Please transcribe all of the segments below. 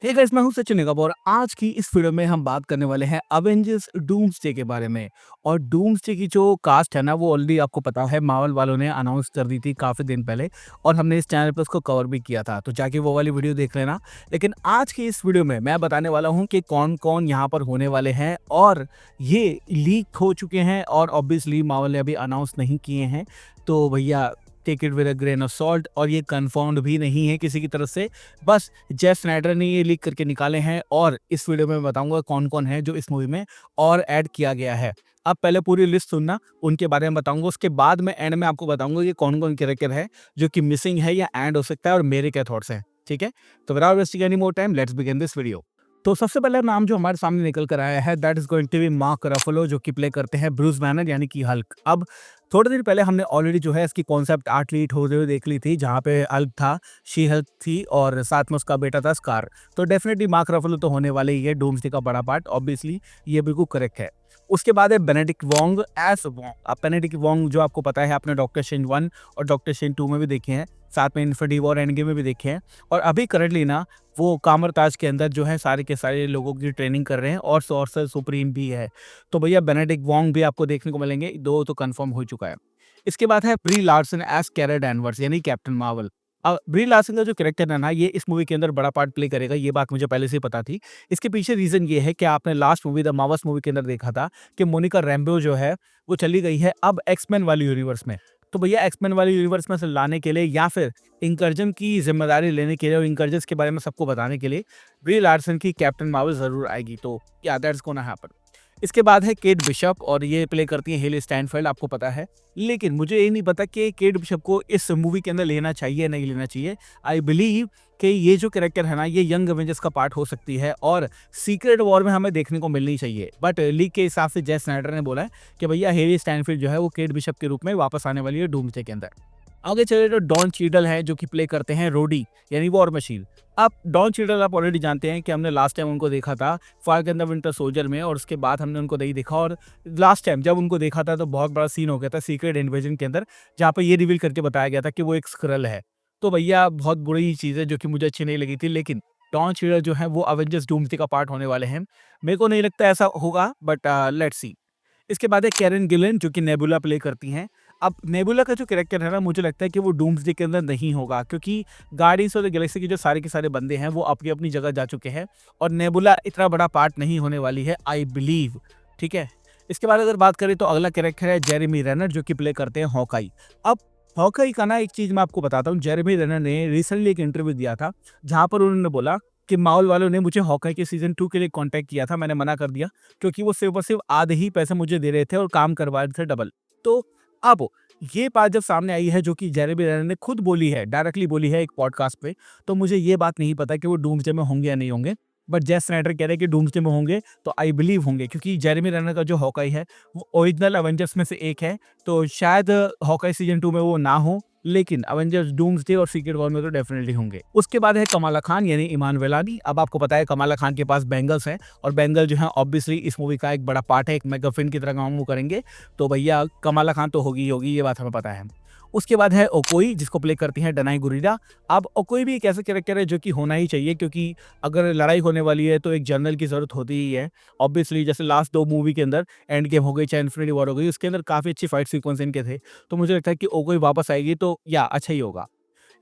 Hey guys, मैं हूं सचिन निगम और आज की इस वीडियो में हम बात करने वाले हैं अवेंजर्स डूम्सडे के बारे में। और डूम्सडे की जो कास्ट है ना, वो ऑलरेडी आपको पता है, मार्वल वालों ने अनाउंस कर दी थी काफ़ी दिन पहले और हमने इस चैनल पे उसको कवर भी किया था, तो जाके वो वाली वीडियो देख लेना। लेकिन आज की इस वीडियो में मैं बताने वाला हूँ कि कौन कौन यहाँ पर होने वाले हैं और ये लीक हो चुके हैं और ऑब्वियसली मार्वल ने अभी अनाउंस नहीं किए हैं। तो भैया, take it with a grain of salt, और ये कन्फर्म्ड भी नहीं है किसी की तरफ से। बस जेफ स्नाइडर ने ये लीक करके निकाले हैं और इस वीडियो में मैं बताऊंगा कौन कौन है जो इस मूवी में और ऐड किया गया है। अब पहले पूरी लिस्ट सुनना, उनके बारे में बताऊंगा, उसके बाद में एंड में आपको बताऊंगा कि कौन कौन कैरेक्टर है जो कि मिसिंग है या ऐड हो सकता है और मेरे क्या थॉट्स हैं। ठीक है, तो without wasting any more time, let's begin this video. तो सबसे पहला नाम जो हमारे सामने निकल कर आया है, that is going to be Mark Ruffalo, जो कि प्ले करते हैं ब्रूस बैनर यानी कि हल्क। अब थोड़े दिन पहले हमने ऑलरेडी जो है इसकी कॉन्सेप्ट आर्ट लीड होते हुए देख ली थी, जहाँ पे हल्क था, शी हल्क थी और साथ में उसका बेटा था स्कार। तो डेफिनेटली मार्क रफलो तो होने वाले ही है डूम्सडे का बड़ा पार्ट, ऑब्वियसली ये बिल्कुल करेक्ट है। उसके बाद है बेनेडिक्ट वोंग एस वोंग। अब बेनेडिक्ट वोंग जो आपको पता है, आपने डॉक्टर शेन 1 और डॉक्टर शेन 2 में भी देखे हैं, साथ में इन्फिनिटी वॉर एंड गेम में भी देखे हैं, और अभी करंटली ना वो कामरताज के अंदर जो है सारे के सारे लोगों की ट्रेनिंग कर रहे हैं और सॉर्सर सुप्रीम भी है। तो भैया बेनेडिक्ट वोंग भी आपको देखने को मिलेंगे, दो तो कंफर्म हो चुका है। इसके बाद है ब्री लार्सन एज कैरा डैनवर्स यानी कैप्टन मार्वल। अब ब्री लार्सन का जो कैरेक्टर है ना, ये इस मूवी के अंदर बड़ा पार्ट प्ले करेगा, ये बात मुझे पहले से ही पता थी। इसके पीछे रीजन ये है कि आपने last movie the Marvels movie के अंदर देखा था कि मोनिका रैम्बो जो है वो चली गई है अब एक्समैन वाली यूनिवर्स में। तो भैया एक्समैन वाली यूनिवर्स में से लाने के लिए या फिर इंकर्जन की जिम्मेदारी लेने के लिए और इंकर्जन्स के बारे में सबको बताने के लिए ब्री लार्सन की कैप्टन मार्वल जरूर आएगी। तो या दैट्स गोना हैपन। इसके बाद है केट बिशप और ये प्ले करती है हेली स्टैनफील्ड, आपको पता है। लेकिन मुझे ये नहीं पता कि केट बिशप को इस मूवी के अंदर लेना चाहिए या नहीं लेना चाहिए। आई बिलीव कि ये जो कैरेक्टर है ना, ये यंग एवेंजर्स का पार्ट हो सकती है और सीक्रेट वॉर में हमें देखने को मिलनी चाहिए। बट लीक के हिसाब से जेफ स्नाइडर ने बोला है कि भैया हेली स्टैनफील्ड जो है वो केट बिशप के रूप में वापस आने वाली है डूम्सडे के अंदर। आगे चले तो डॉन चीडल है जो कि प्ले करते हैं रोडी यानी वॉर मशीन। अब डॉन चीडल आप ऑलरेडी जानते हैं कि हमने लास्ट टाइम उनको देखा था फाल्कन द विंटर सोल्जर में, और उसके बाद हमने उनको नहीं देखा। और लास्ट टाइम जब उनको देखा था तो बहुत बड़ा सीन हो गया था सीक्रेट इन्वेजन के अंदर, जहाँ पे ये रिवील करके बताया गया था कि वो एक स्क्रल है। तो भैया बहुत बुरी चीज़ है जो कि मुझे अच्छी नहीं लगी थी। लेकिन डॉन चीडल जो है वो अवेंजर्स डूम्सडे का पार्ट होने वाले हैं। मेरे को नहीं लगता ऐसा होगा, बट लेट्स सी। इसके बाद है कैरन गिलन जो कि नेबुला प्ले करती हैं। अब नेबुला का जो कैरेक्टर है ना, मुझे लगता है कि वो डूम्सडे के अंदर नहीं होगा, क्योंकि गार्डियंस ऑफ द गैलेक्सी के जो सारे के सारे बंदे हैं वो अपनी अपनी जगह जा चुके हैं और नेबुला इतना बड़ा पार्ट नहीं होने वाली है, आई बिलीव। ठीक है। इसके बाद अगर बात करें तो अगला कैरेक्टर है जेरेमी रेनर जो कि प्ले करते हैं हॉकाई। अब हॉकाई का ना एक चीज़ मैं आपको बताता हूँ, जेरेमी रेनर ने रिसेंटली एक इंटरव्यू दिया था जहाँ पर उन्होंने बोला कि माउल वालों ने मुझे हॉकाई के सीजन 2 के लिए कॉन्टैक्ट किया था, मैंने मना कर दिया क्योंकि वो सिर्फ और सिर्फ आधे ही पैसे मुझे दे रहे थे और काम करवा रहे थे डबल। तो अब ये बात जब सामने आई है जो कि जेरेमी रेनर ने खुद बोली है, डायरेक्टली बोली है एक पॉडकास्ट पे, तो मुझे ये बात नहीं पता कि वो डूम्सडे में होंगे या नहीं होंगे। बट जेफ स्नाइडर कह रहे हैं कि डूम्सडे में होंगे, तो आई बिलीव होंगे, क्योंकि जेरेमी रेनर का जो हॉकाई है वो ओरिजिनल अवेंजर्स में से एक है। तो शायद हॉकाई सीजन 2 में वो ना हो, लेकिन अवेंजर्स डूम्सडे और सीक्रेट वॉर में तो डेफिनेटली होंगे। उसके बाद है कमाला खान यानी ईमान वेलानी। अब आपको पता है कमाला खान के पास बैंगल्स हैं और बैंगल जो है ऑब्वियसली इस मूवी का एक बड़ा पार्ट है, एक मेगाफिन की तरह काम वो करेंगे। तो भैया कमाला खान तो होगी ही होगी, ये बात हमें पता है। उसके बाद है ओकोई जिसको प्ले करती हैं डनाई गुरीरा। अब ओकोई भी एक ऐसा कैरेक्टर है जो कि होना ही चाहिए, क्योंकि अगर लड़ाई होने वाली है तो एक जनरल की जरूरत होती ही है ऑब्वियसली। जैसे लास्ट 2 मूवी के अंदर एंड गेम हो गई चाहे इन्फिनिटी वॉर हो गई, उसके अंदर काफ़ी अच्छी फाइट सीक्वेंस इनके थे। तो मुझे लगता है कि ओकोई वापस आएगी तो या अच्छा ही होगा।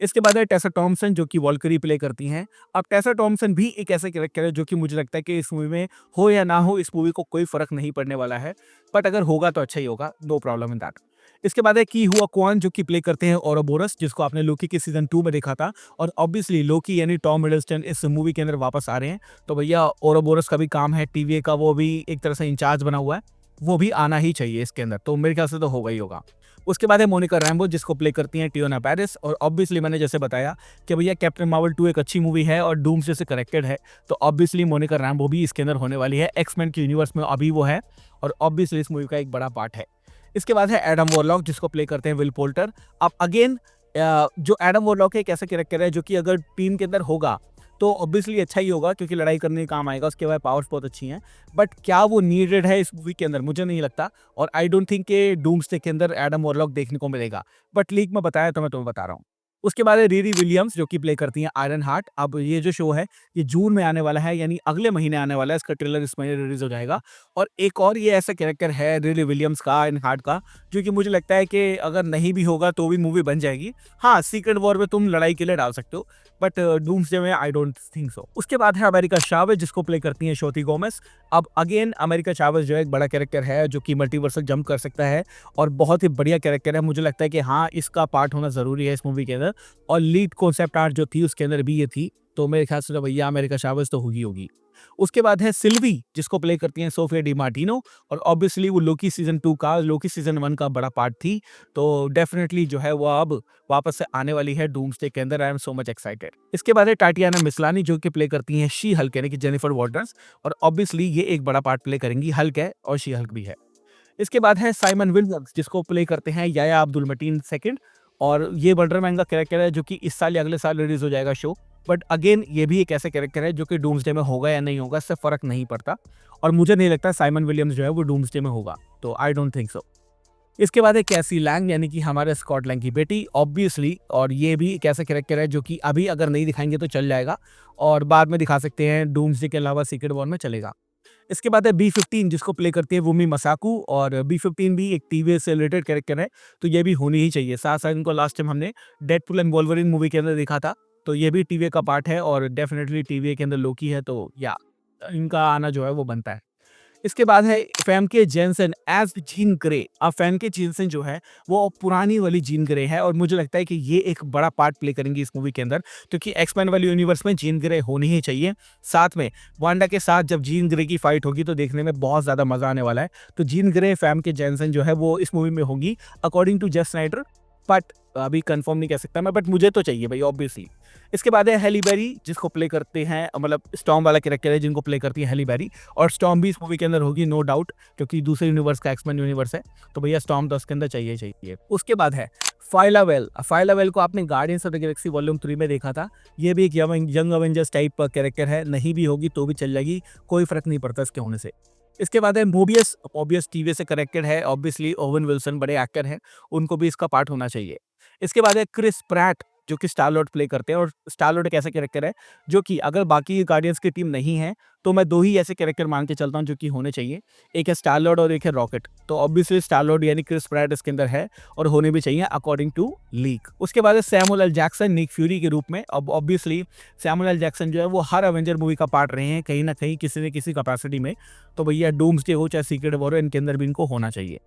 इसके बाद है टेसा टॉमसन जो कि वॉल्करी प्ले करती हैं। अब टेसा टॉमसन भी एक ऐसा कैरेक्टर है जो कि मुझे लगता है कि इस मूवी में हो या ना हो, इस मूवी को कोई फर्क नहीं पड़ने वाला है। बट अगर होगा तो अच्छा ही होगा, नो प्रॉब्लम इन दैट। इसके बाद है की हुआ क्वान जो कि प्ले करते हैं ओरोबोरस, जिसको आपने लोकी के सीजन 2 में देखा था। और ऑब्वियसली लोकी यानी टॉम हिडलस्टन इस मूवी के अंदर वापस आ रहे हैं। तो भैया ओरोबोरस का भी काम है, टीवीए का वो भी एक तरह से इंचार्ज बना हुआ है, वो भी आना ही चाहिए इसके अंदर, तो मेरे ख्याल से तो होगा ही होगा। उसके बाद है मोनिका रैम्बो जिसको प्ले करती हैं टियोना पेरिस। और ऑब्वियसली मैंने जैसे बताया कि भैया कैप्टन मार्वल 2 एक अच्छी मूवी है और डूम्सडे से कनेक्टेड है, तो ऑब्वियसली मोनिका रैम्बो भी इसके अंदर होने वाली है। एक्समैन की यूनिवर्स में अभी वो है और ऑब्वियसली इस मूवी का एक बड़ा पार्ट है। इसके बाद है एडम वॉरलॉक जिसको प्ले करते हैं विल पोल्टर। अब अगेन जो एडम वॉरलॉक है एक ऐसा कैरेक्टर है जो कि अगर टीम के अंदर होगा तो ऑब्वियसली अच्छा ही होगा, क्योंकि लड़ाई करने के काम आएगा, उसके बाद पावर्स बहुत अच्छी हैं। बट क्या वो नीडेड है इस मूवी के अंदर, मुझे नहीं लगता। और आई डोंट थिंक कि डूम्सडे के अंदर एडम वॉरलॉक देखने को मिलेगा। बट लीक में बताया तो मैं तुम्हें बता रहा हूँ। उसके बाद है रीरी विलियम्स जो कि प्ले करती हैं आयरन हार्ट। अब ये जो शो है ये जून में आने वाला है, यानी अगले महीने आने वाला है। इसका ट्रेलर इस महीने रिलीज हो जाएगा। और एक और ये ऐसा कैरेक्टर है रीरी विलियम्स का, आयरन हार्ट का, जो कि मुझे लगता है कि अगर नहीं भी होगा तो भी मूवी बन जाएगी। हाँ, सीक्रेट वॉर में तुम लड़ाई के लिए डाल सकते हो, बट डूम्सडे में आई डोंट थिंक सो। उसके बाद है अमेरिका चावेज जिसको प्ले करती है शोती गोमेस। अब अगेन अमेरिका चावेज जो है एक बड़ा कैरेक्टर है जो कि मल्टीवर्सल जंप कर सकता है और बहुत ही बढ़िया कैरेक्टर है। मुझे लगता है कि हाँ, इसका पार्ट होना जरूरी है इस मूवी के अंदर। और लीड कॉन्सेप्ट आर्ट जो थी उसके अंदर भी ये थी, तो मेरे ख्याल से तो भैया अमेरिका चावेज तो होगी। उसके बाद है सिल्वी जिसको प्ले करती हैं सोफिया डी मार्टिनो। और ऑब्वियसली वो लोकी सीजन 2 का, लोकी सीजन 1 का बड़ा पार्ट थी, तो डेफिनेटली जो है वो अब वापस से आने वाली है डूम्सडे के अंदर। I am so much excited. इसके बाद है टाटियाना मिस्लानी जो कि प्ले करती हैं शी हल्क यानी कि जेनिफर वॉटर्स। और ऑब्वियसली ये एक बड़ा पार्ट प्ले करेंगी, हल्क है और शी हल्क भी है। इसके बाद है साइमन विलियम्स जिसको प्ले करते हैं याया अब्दुल मटीन सेकंड। और ये वंडर मैन का कैरेक्टर है जो कि इस साल या अगले साल रिलीज हो जाएगा शो। बट अगेन ये भी एक ऐसा कैरेक्टर है जो कि डूम्सडे में होगा या नहीं होगा, इससे फर्क नहीं पड़ता। और मुझे नहीं लगता साइमन विलियम्स जो है वो डूम्सडे में होगा, तो आई डोंट थिंक सो। इसके बाद है कैसी लैंग यानी कि हमारे स्कॉट लैंग की बेटी ऑब्वियसली। और ये भी एक ऐसा कैरेक्टर है जो कि अभी अगर नहीं दिखाएंगे तो चल जाएगा और बाद में दिखा सकते हैं, डूम्सडे के अलावा सीक्रेट वॉर में चलेगा। इसके बाद है बी-15 जिसको प्ले करती है वुमी मसाकू। और बी-15 भी एक टीवीएस से रिलेटेड कैरेक्टर है, तो ये भी होनी ही चाहिए। साथ-साथ इनको लास्ट टाइम हमने डेडपूल एंड वोल्वरिन मूवी के अंदर देखा था, तो ये भी टीवीए का पार्ट है और डेफिनिटली टीवीए के अंदर लोकी है, तो या इनका आना जो है वो बनता है। इसके बाद है फैमके जेनसेन एज जीन ग्रे। अब फैमके जेनसेन जो है वो पुरानी वाली जीन ग्रे है और मुझे लगता है कि ये एक बड़ा पार्ट प्ले करेंगी इस मूवी के अंदर, क्योंकि एक्समैन वाली यूनिवर्स में जीन ग्रे होनी ही चाहिए। साथ में वांडा के साथ जब जीन ग्रे की फाइट होगी तो देखने में बहुत ज्यादा मजा आने वाला है। तो जीन ग्रे फैमके जेनसेन जो है वो इस मूवी में होगी according to Jeff Snyder, but अभी कंफर्म नहीं कह सकता मैं, बट मुझे तो चाहिए भाई ऑब्वियसली। इसके बाद है हैली बेरी जिसको प्ले करते हैं, मतलब स्टॉर्म वाला कैरेक्टर है जिनको प्ले करती है हैली बेरी। और स्टॉर्म भी इस मूवी के अंदर होगी नो डाउट, क्योंकि दूसरे यूनिवर्स का एक्समैन यूनिवर्स है, तो भैया स्टॉर्म तो उसके अंदर चाहिए। उसके बाद है फाइलावेल। फाइलावेल को आपने guardians of the Galaxy volume 3 में देखा था। ये भी एक यंग अवेंजर्स टाइप कैरेक्टर है, नहीं भी होगी तो भी चल जाएगी, कोई फर्क नहीं पड़ता इसके होने से। इसके बाद है मोबियस। ऑब्वियस टीवी से कनेक्टेड है, ऑब्वियसली ओवन विल्सन बड़े एक्टर हैं, उनको भी इसका पार्ट होना चाहिए। इसके बाद है क्रिस प्रैट जो कि स्टार लॉर्ड प्ले करते हैं। और स्टार लॉर्ड एक ऐसा कैरेक्टर है जो कि अगर बाकी गार्डियंस की टीम नहीं है तो मैं दो ही ऐसे कैरेक्टर मान के चलता हूँ जो कि होने चाहिए, एक है स्टार लॉर्ड और एक है रॉकेट। तो ऑब्वियसली स्टार लॉर्ड यानी क्रिस प्रैट इसके अंदर है और होने भी चाहिए अकॉर्डिंग टू लीक। उसके बाद है Samuel L Jackson Nick Fury के रूप में। अब ऑब्वियसली सैमुअल एल जैक्सन जो है वो हर एवेंजर मूवी का पार्ट रहे हैं कहीं ना कहीं किसी न किसी कैपेसिटी में, तो भैया डूम्सडे हो चाहे सीक्रेट वॉर हो, इनके अंदर भी इनको होना चाहिए।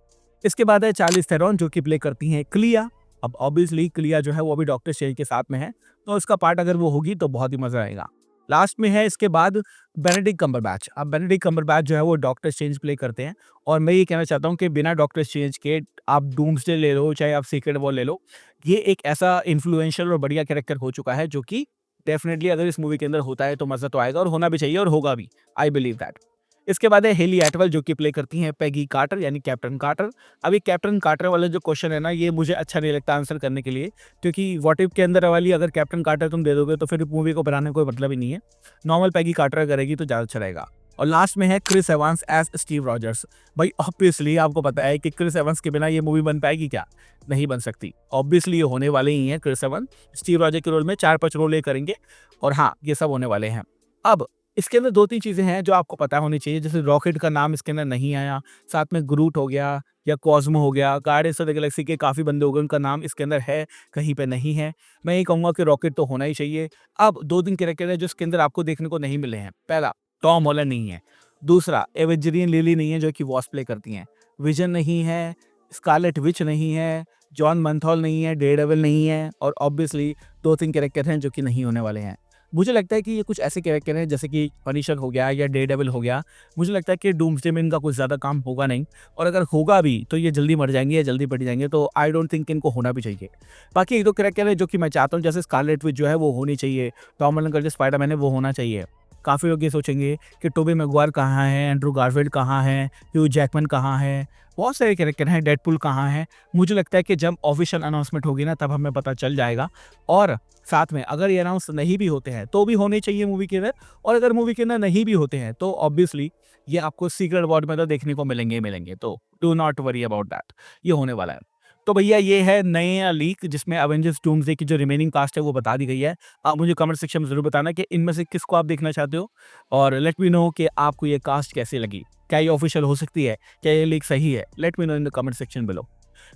इसके बाद है चार्लिस थेरॉन जो कि प्ले करती हैं क्लिया। अब ऑब्वियसली क्लिया जो है वो अभी डॉक्टर स्ट्रेंज के साथ में है, तो इसका पार्ट अगर वो होगी तो बहुत ही मजा आएगा। लास्ट में है इसके बाद बेनेडिक्ट कम्बरबैच। अब बेनेडिक्ट कम्बरबैच जो है वो डॉक्टर स्ट्रेंज प्ले करते हैं और मैं ये कहना चाहता हूँ कि बिना डॉक्टर स्ट्रेंज के आप डूम्सडे ले लो चाहे आप सीक्रेट वॉर ले लो, ये एक ऐसा इन्फ्लुएंशियल और बढ़िया कैरेक्टर हो चुका है जो कि डेफिनेटली अगर इस मूवी के अंदर होता है तो मजा तो आएगा और होना भी चाहिए और होगा भी, आई बिलीव दैट। इसके बाद है हेली एटवेल जो कि प्ले करती हैं पैगी कार्टर यानी कैप्टन कार्टर। अभी कैप्टन कार्टर वाला जो क्वेश्चन है ना, ये मुझे अच्छा नहीं लगता आंसर करने के लिए, क्योंकि व्हाट इफ के अंदर वाली अगर कैप्टन कार्टर तुम दे दोगे तो फिर मूवी को बनाने का कोई मतलब ही नहीं है। नॉर्मल पैगी कार्टर करेगी तो ज़्यादा अच्छा रहेगा। और लास्ट में है Chris Evans as Steve Rogers. भाई ऑब्वियसली आपको पता है कि क्रिस एवंस के बिना ये मूवी बन पाएगी क्या? नहीं बन सकती। ऑब्वियसली ये होने वाले ही हैं क्रिस एवंस स्टीव रॉजर के रोल में, 4-5 रोल ये करेंगे और हाँ ये सब होने वाले हैं। अब इसके अंदर 2-3 चीज़ें हैं जो आपको पता होनी चाहिए, जैसे रॉकेट का नाम इसके अंदर नहीं आया, साथ में ग्रूट हो गया या कॉस्मो हो गया, गार्डियंस ऑफ द गैलेक्सी के काफ़ी बंदे हो गए, उनका नाम इसके अंदर है, कहीं पे नहीं है। मैं ये कहूँगा कि रॉकेट तो होना ही चाहिए। अब 2-3 कैरेक्टर है जो इसके अंदर आपको देखने को नहीं मिले हैं। पहला, टॉम हॉलैंड नहीं है। दूसरा, एवेंजेलियन लिली नहीं है जो कि वॉस्प प्ले करती हैं। विजन नहीं है, स्कारलेट विच नहीं है, जॉन मंथॉल नहीं है, डेयरडेविल नहीं है और ऑब्वियसली 2-3 कैरेक्टर हैं जो कि नहीं होने वाले हैं। मुझे लगता है कि ये कुछ ऐसे कैरेक्टर हैं जैसे कि पनिशर हो गया या डेयरडेविल हो गया। मुझे लगता है कि डूम्सडे में इनका कुछ ज़्यादा काम होगा नहीं, और अगर होगा भी तो ये जल्दी मर जाएंगे या जल्दी बढ़ जाएंगे, तो आई डोंट थिंक इनको होना भी चाहिए। बाकी 1-2 कैरेक्टर है जो कि मैं चाहता हूँ, जैसे स्कारलेट विच जो है वो होनी चाहिए, टॉम हॉलैंड का जो स्पाइडरमैन है वो होना चाहिए। काफ़ी लोग ये सोचेंगे कि टोबी मैगवायर कहाँ है, एंड्रू गारफील्ड कहाँ है, ह्यू जैकमैन कहाँ है, बहुत सारे कैरेक्टर हैं, डेडपूल कहाँ है। मुझे लगता है कि जब ऑफिशियल अनाउंसमेंट होगी ना तब हमें पता चल जाएगा। और साथ में अगर ये अनाउंस नहीं भी होते हैं तो भी होने चाहिए मूवी के अंदर, और अगर मूवी के अंदर नहीं भी होते हैं तो ऑब्वियसली ये आपको सीक्रेट वॉर में तो देखने को मिलेंगे ही मिलेंगे, तो do not worry about that, ये होने वाला है। तो भैया ये है नया लीक जिसमें अवेंजर्स डूम्सडे की जो रिमेनिंग कास्ट है वो बता दी गई है। आप मुझे कमेंट सेक्शन में ज़रूर बताना कि इनमें से किसको आप देखना चाहते हो और लेट मी नो कि आपको ये कास्ट कैसी लगी। क्या ये ऑफिशियल हो सकती है? क्या ये लीक सही है? Let me know in the comment section below.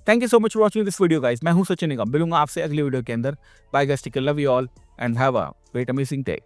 Thank you so much for watching this video guys. मैं हूँ सचिन निगम, मिलूंगा आपसे अगली वीडियो के अंदर। Bye guys, take care, love you all and have a great amazing day.